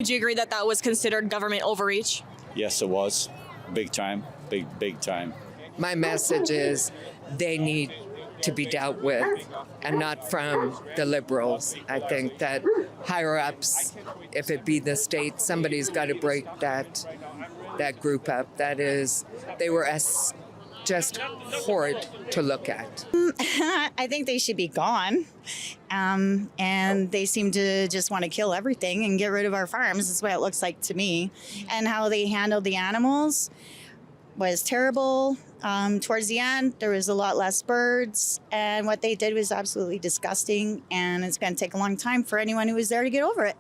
Would you agree that that was considered government overreach? Yes, it was. Big time. Big time. My message is they need to be dealt with and not from the Liberals. I think that higher ups, if it be the state, somebody's got to break that group up. That is, they were just horrid to look at. I think they should be gone. And they seem to just want to kill everything and get rid of our farms. That's what it looks like to me. And how they handled the animals was terrible. Towards the end, there was a lot less birds. And what they did was absolutely disgusting. And it's going to take a long time for anyone who was there to get over it.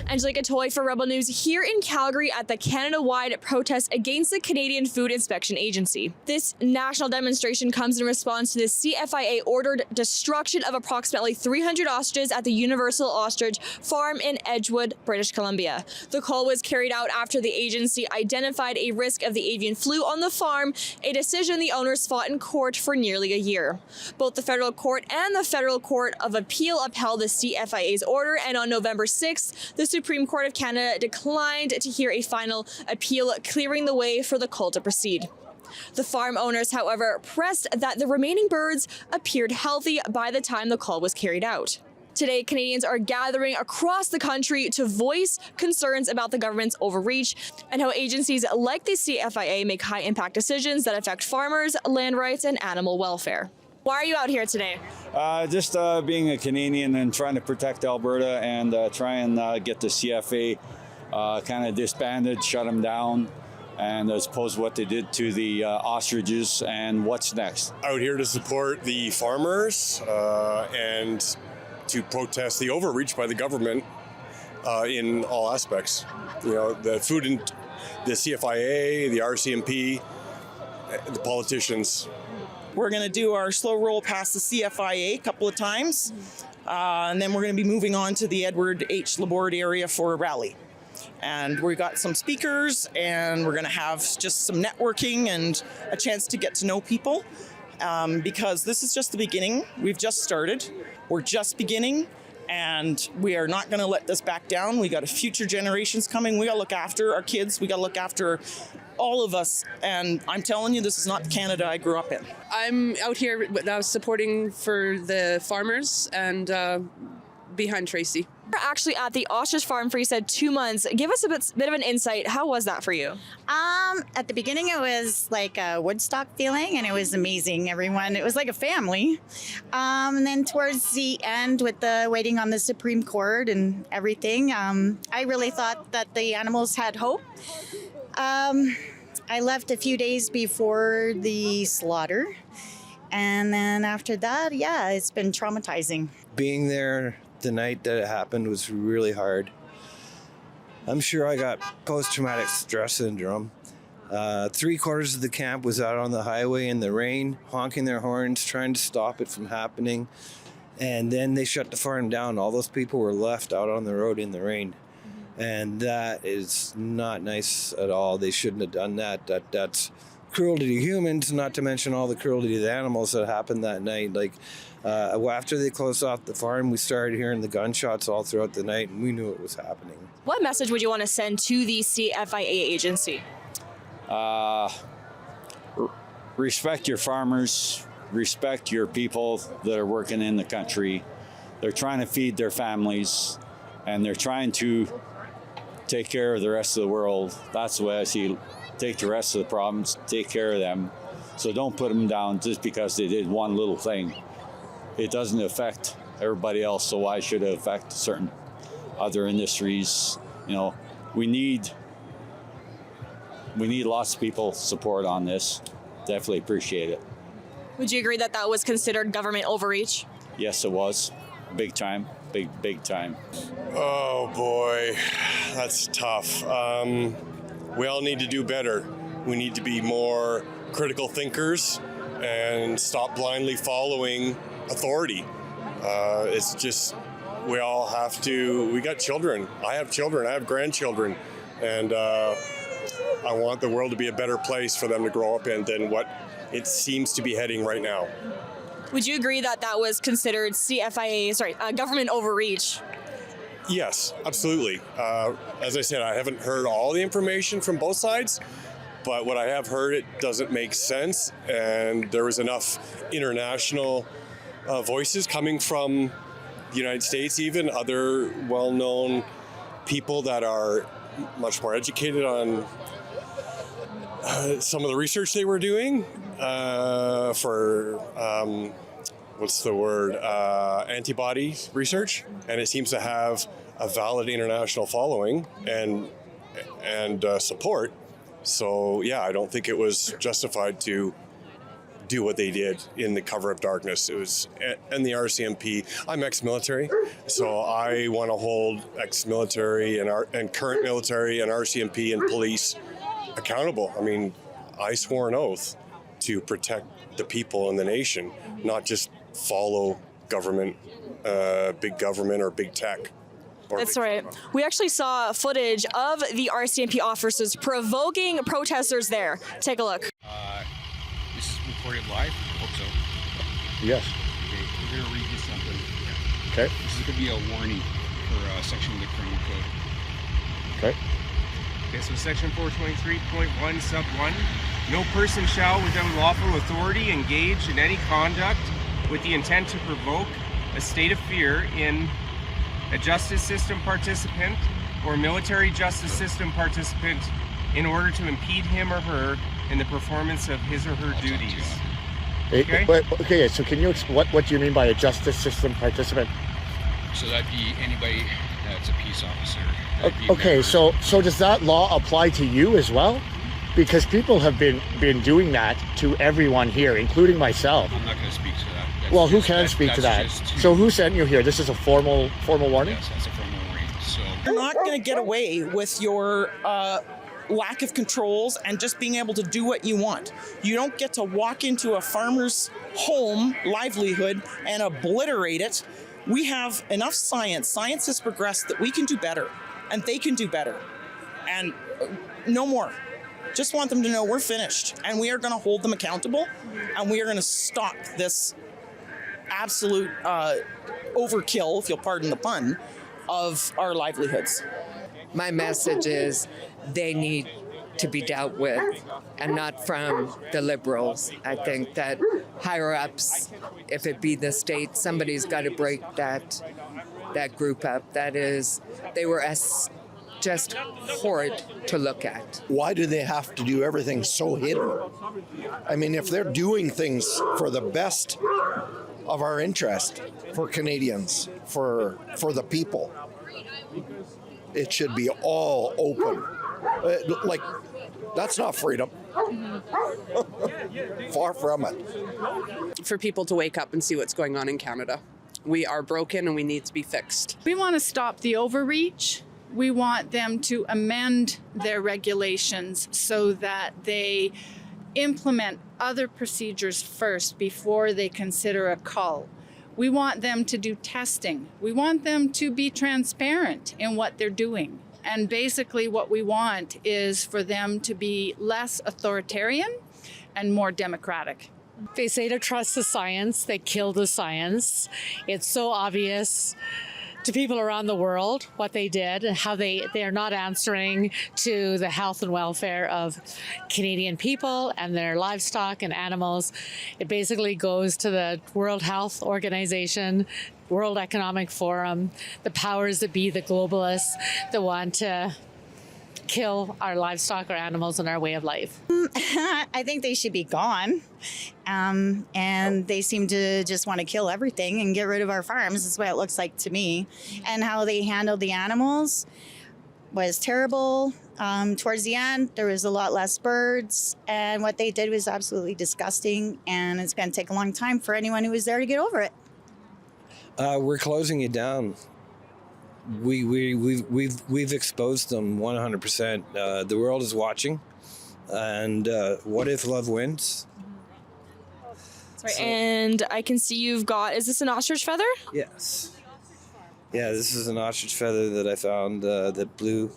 Angelica Toy for Rebel News here in Calgary at the Canada-wide protest against the Canadian Food Inspection Agency. This national demonstration comes in response to the CFIA-ordered destruction of approximately 300 ostriches at the Universal Ostrich Farm in Edgewood, British Columbia. The call was carried out after the agency identified a risk of the avian flu on the farm, a decision the owners fought in court for nearly a year. Both the federal court and the Federal Court of Appeal upheld the CFIA's order, and on November 6th, the Supreme Court of Canada declined to hear a final appeal, clearing the way for the cull to proceed. The farm owners, however, pressed that the remaining birds appeared healthy by the time the cull was carried out. Today, Canadians are gathering across the country to voice concerns about the government's overreach and how agencies like the CFIA make high-impact decisions that affect farmers, land rights, and animal welfare. Why are you out here today? Just being a Canadian and trying to protect Alberta and try and get the CFA kind of disbanded, shut them down, and as opposed to what they did to the ostriches and what's next. Out here to support the farmers and to protest the overreach by the government in all aspects. You know, the food and the CFIA, the RCMP, the politicians. We're going to do our slow roll past the CFIA a couple of times, and then we're going to be moving on to the Edward H. Laborde area for a rally. And we got some speakers, and we're going to have just some networking and a chance to get to know people, because this is just the beginning. We've just started. We're just beginning, and we are not going to let this back down. We got future generations coming. We got to look after our kids. We got to look after all of us, and I'm telling you, this is not the Canada I grew up in. I'm out here supporting for the farmers and behind Tracy. We're actually at the ostrich farm for, you said, 2 months. Give us a bit of an insight. How was that for you? At the beginning, it was like a Woodstock feeling, and it was amazing. Everyone, it was like a family. And then towards the end, with the waiting on the Supreme Court and everything, I really thought that the animals had hope. I left a few days before the slaughter, and then after that, yeah, it's been traumatizing. Being there the night that it happened was really hard. I'm sure I got post-traumatic stress syndrome. 3/4 of the camp was out on the highway in the rain, honking their horns, trying to stop it from happening, and then they shut the farm down. All those people were left out on the road in the rain. And that is not nice at all. They shouldn't have done that. That's cruelty to humans, not to mention all the cruelty to the animals that happened that night. Like after they closed off the farm, we started hearing the gunshots all throughout the night, and we knew it was happening. What message would you want to send to the CFIA agency? Respect your farmers, respect your people that are working in the country. They're trying to feed their families, and they're trying to take care of the rest of the world. That's the way I see it. Take the rest of the problems, take care of them. So don't put them down just because they did one little thing. It doesn't affect everybody else, so why should it affect certain other industries? You know, we need lots of people support on this. Definitely appreciate it. Would you agree that that was considered government overreach? Yes, it was. Big time. Big time. Oh boy, that's tough. We all need to do better. We need to be more critical thinkers and stop blindly following authority. It's just, we all have to, we got children. I have children, I have grandchildren, and I want the world to be a better place for them to grow up in than what it seems to be heading right now. Would you agree that that was considered government overreach? Yes, absolutely. As I said, I haven't heard all the information from both sides, but what I have heard, it doesn't make sense. And there was enough international voices coming from the United States, even other well-known people that are much more educated on some of the research they were doing for antibody research, and it seems to have a valid international following and support. So yeah, I don't think it was justified to do what they did in the cover of darkness. It was, and the RCMP. I'm ex-military, so I want to hold ex-military and current military and RCMP and police accountable. I mean, I swore an oath to protect the people and the nation, not just follow government, big government or big tech. That's right. We actually saw footage of the RCMP officers provoking protesters there. Take a look. This is recorded live? I hope so. Yes. Okay, we're going to read you something. Okay. This is going to be a warning for a section of the criminal code. Okay. Okay, so section 423.1 sub 1. No person shall, without lawful authority, engage in any conduct with the intent to provoke a state of fear in a justice system participant or military justice system participant in order to impede him or her in the performance of his or her duties. Okay? Okay, so can you what do you mean by a justice system participant? So that'd be anybody that's a peace officer. Okay, so does that law apply to you as well? Because people have been doing that to everyone here, including myself. I'm not going to speak to that. Well, who can speak to that? So who sent you here? This is a formal warning? Yes, that's a formal warning. So You're not going to get away with your lack of controls and just being able to do what you want. You don't get to walk into a farmer's home livelihood and obliterate it. We have enough science. Science has progressed that we can do better, and they can do better. And no more. Just want them to know we're finished, and we are going to hold them accountable, and we are going to stop this absolute overkill, if you'll pardon the pun, of our livelihoods. My message is they need to be dealt with, and not from the Liberals. I think that higher ups, if it be the state, somebody's got to break that group up. That is, they were just horrid to look at. Why do they have to do everything so hidden? I mean, if they're doing things for the best of our interest, for Canadians, for the people, it should be all open. Like, that's not freedom. Far from it. For people to wake up and see what's going on in Canada. We are broken and we need to be fixed. We want to stop the overreach. We want them to amend their regulations so that they implement other procedures first before they consider a cull. We want them to do testing. We want them to be transparent in what they're doing. And basically what we want is for them to be less authoritarian and more democratic. They say to trust the science, they kill the science. It's so obvious to people around the world what they did and how they are not answering to the health and welfare of Canadian people and their livestock and animals. It basically goes to the World Health Organization, World Economic Forum, the powers that be, the globalists that want to kill our livestock, our animals, and our way of life. I think they should be gone. And they seem to just want to kill everything and get rid of our farms. That's what it looks like to me. And how they handled the animals was terrible. Towards the end, there was a lot less birds. And what they did was absolutely disgusting. And it's going to take a long time for anyone who was there to get over it. We're closing it down. We've exposed them 100%. The world is watching, and what if love wins? That's right. And I can see you've got, is this an ostrich feather? Yes. Yeah, this is an ostrich feather that I found that blew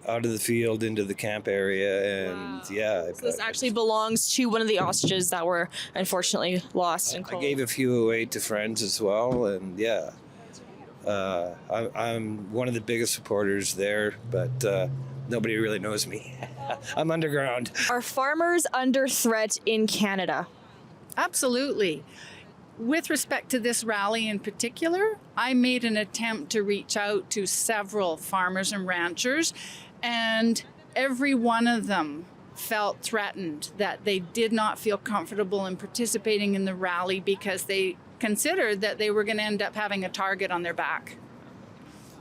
out of the field into the camp area, and yeah. So this actually belongs to one of the ostriches that were unfortunately lost and I gave a few away to friends as well, and yeah. I'm one of the biggest supporters there, but nobody really knows me. I'm underground. Are farmers under threat in Canada? Absolutely. With respect to this rally in particular, I made an attempt to reach out to several farmers and ranchers, and every one of them felt threatened, that they did not feel comfortable in participating in the rally because they considered that they were going to end up having a target on their back.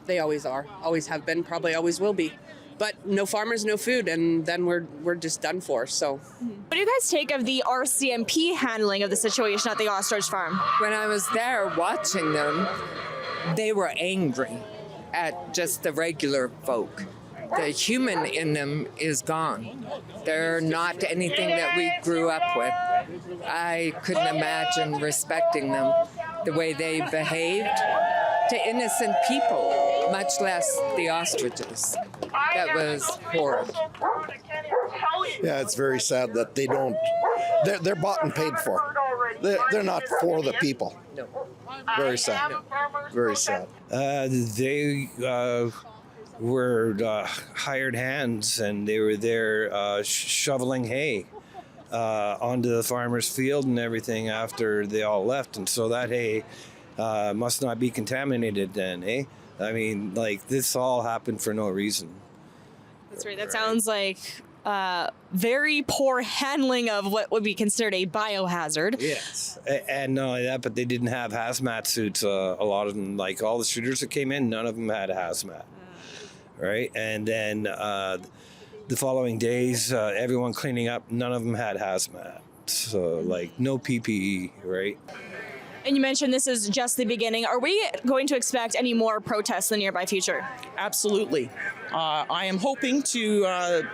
They always are, always have been, probably always will be. But no farmers, no food, and then we're just done for. So, what do you guys take of the RCMP handling of the situation at the ostrich farm? When I was there watching them, they were angry at just the regular folk. The human in them is gone. They're not anything that we grew up with. I couldn't imagine respecting them the way they behaved to innocent people, much less the ostriches. That was horrible. Yeah, it's very sad that they don't. They're bought and paid for. They're not for the people. No. Very sad. Very sad. They were hired hands, and they were there shoveling hay onto the farmer's field and everything after they all left. And so that hay must not be contaminated then, eh? I mean, like, this all happened for no reason. That's right. That sounds like very poor handling of what would be considered a biohazard. Yes. And not only that, but they didn't have hazmat suits. A lot of them, like all the shooters that came in, none of them had hazmat. Right? And then the following days, everyone cleaning up, none of them had hazmat. So, like, no PPE, right? And you mentioned this is just the beginning. Are we going to expect any more protests in the nearby future? Absolutely. I am hoping to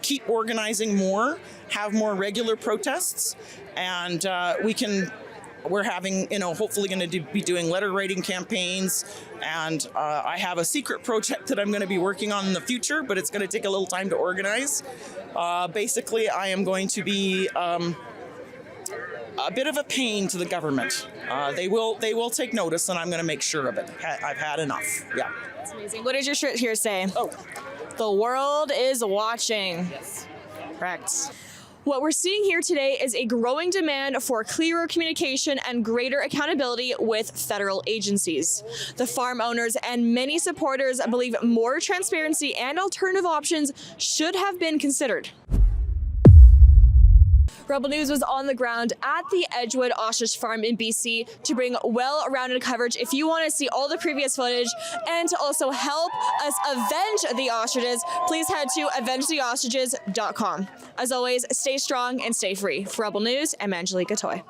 keep organizing more, have more regular protests, and we're having, hopefully going to be doing letter writing campaigns, and I have a secret project that I'm going to be working on in the future, but it's going to take a little time to organize. Basically, I am going to be a bit of a pain to the government. They will take notice, and I'm going to make sure of it. I've had enough. Yeah. That's amazing. What does your shirt here say? Oh, the world is watching. Yes. Correct. What we're seeing here today is a growing demand for clearer communication and greater accountability with federal agencies. The farm owners and many supporters believe more transparency and alternative options should have been considered. Rebel News was on the ground at the Edgewood Ostrich Farm in BC to bring well-rounded coverage. If you want to see all the previous footage and to also help us avenge the ostriches, please head to avengetheostriches.com. As always, stay strong and stay free. For Rebel News, I'm Angelica Toy.